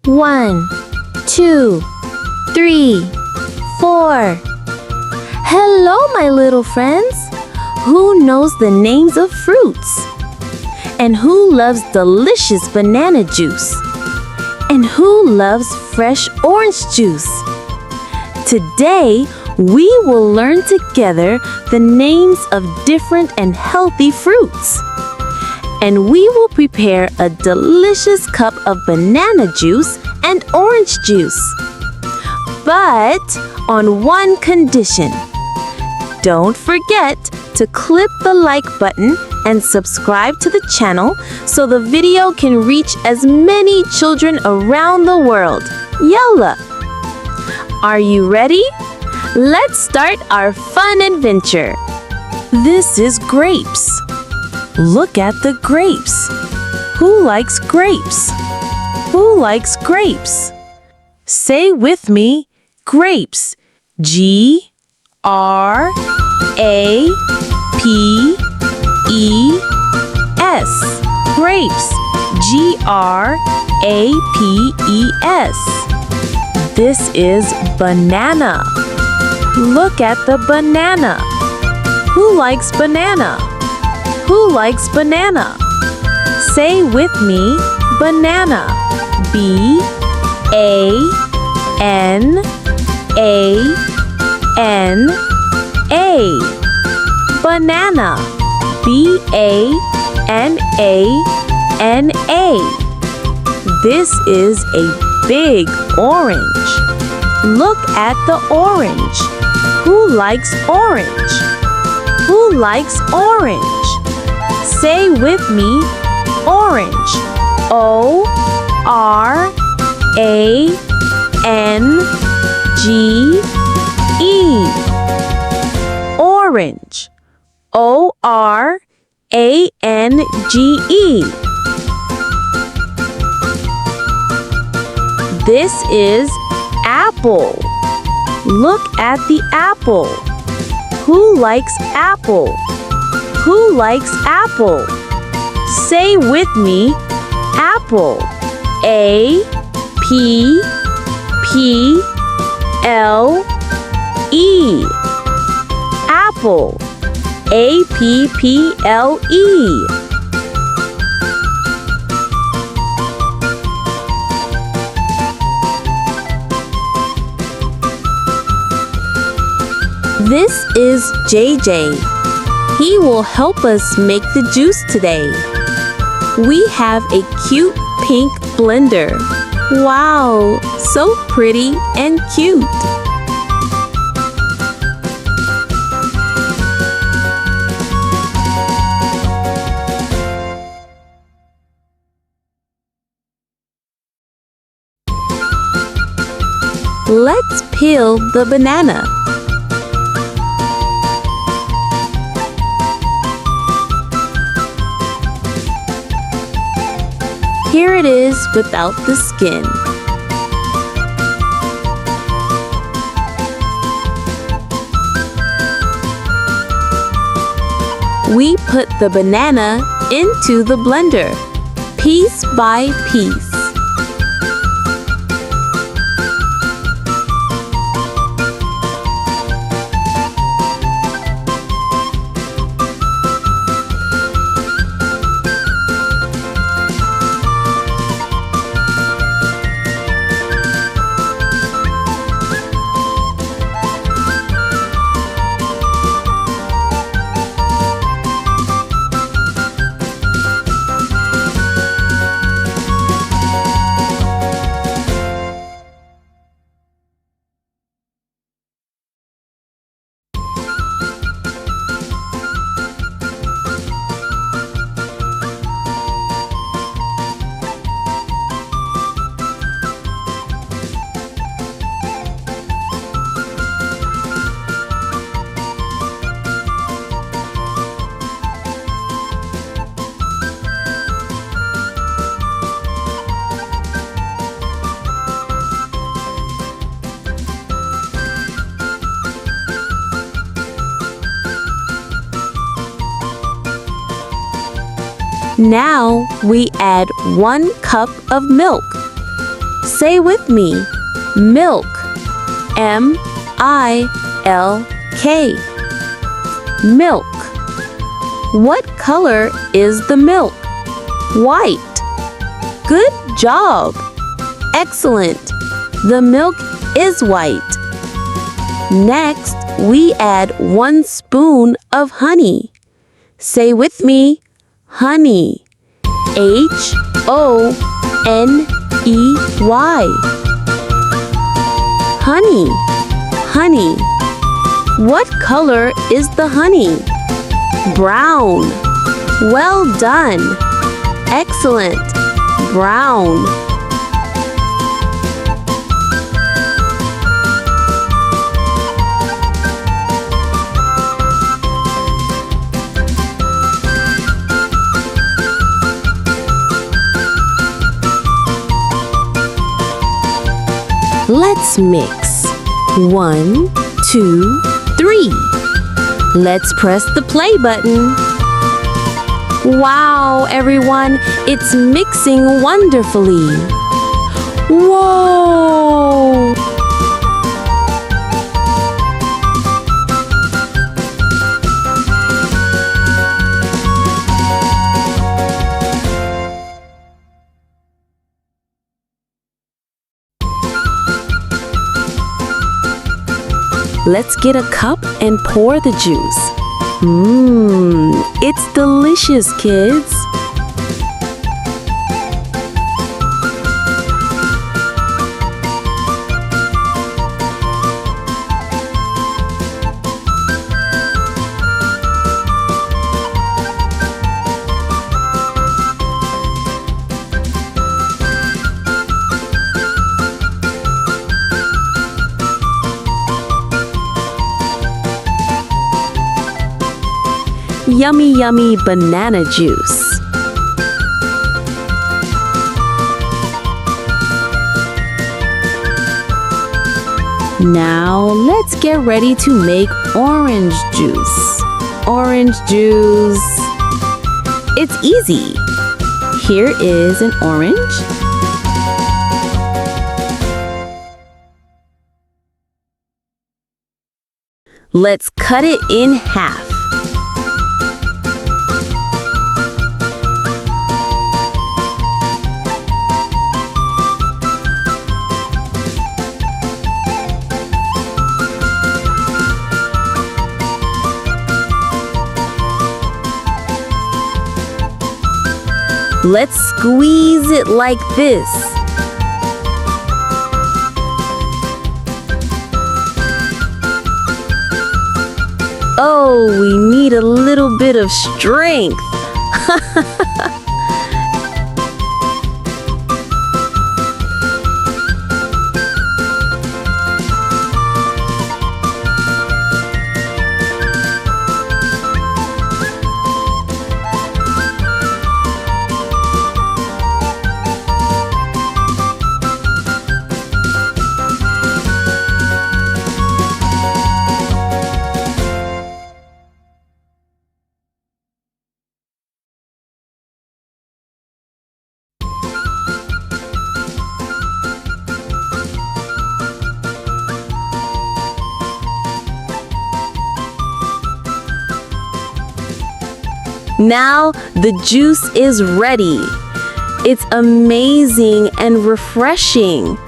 1, 2, 3, 4. Hello, my little friends. Who knows the names of fruits? And who loves delicious banana juice? And who loves fresh orange juice? Today, we will learn together the names of different and healthy fruits. And we will prepare a delicious cup of banana juice and orange juice. But on one condition. Don't forget to click the like button and subscribe to the channel so the video can reach as many children around the world. Yalla! Are you ready? Let's start our fun adventure. This is grapes. Look at the grapes. Who likes grapes? Who likes grapes? Say with me, grapes. G-R-A-P-E-S. Grapes. G-R-A-P-E-S. This is banana. Look at the banana. Who likes banana? Who likes banana? Say with me, banana. B-A-N-A-N-A. Banana. B-A-N-A-N-A. This is a big orange. Look at the orange. Who likes orange? Who likes orange? Say with me, orange. O-R-A-N-G-E. Orange. O-R-A-N-G-E. This is apple. Look at the apple. Who likes apple? Who likes apple? Say with me, apple. A-P-P-L-E. Apple. A-P-P-L-E. This is JJ. He will help us make the juice today. We have a cute pink blender. Wow, so pretty and cute. Let's peel the banana. Here it is without the skin. We put the banana into the blender, piece by piece. Now we add 1 cup of milk. Say with me, milk. M-I-L-K. Milk. What color is the milk? White. Good job. Excellent. The milk is white. Next, we add 1 spoon of honey. Say with me, honey. H-O-N-E-Y. Honey. Honey. What color is the honey? Brown. Well done. Excellent. Brown. Let's mix. 1, 2, 3. Let's press the play button. Wow, everyone, it's mixing wonderfully. Whoa! Let's get a cup and pour the juice. It's delicious, kids. Yummy, yummy banana juice. Now let's get ready to make orange juice. Orange juice. It's easy. Here is an orange. Let's cut it in half. Let's squeeze it like this. Oh, we need a little bit of strength. Now the juice is ready. It's amazing and refreshing.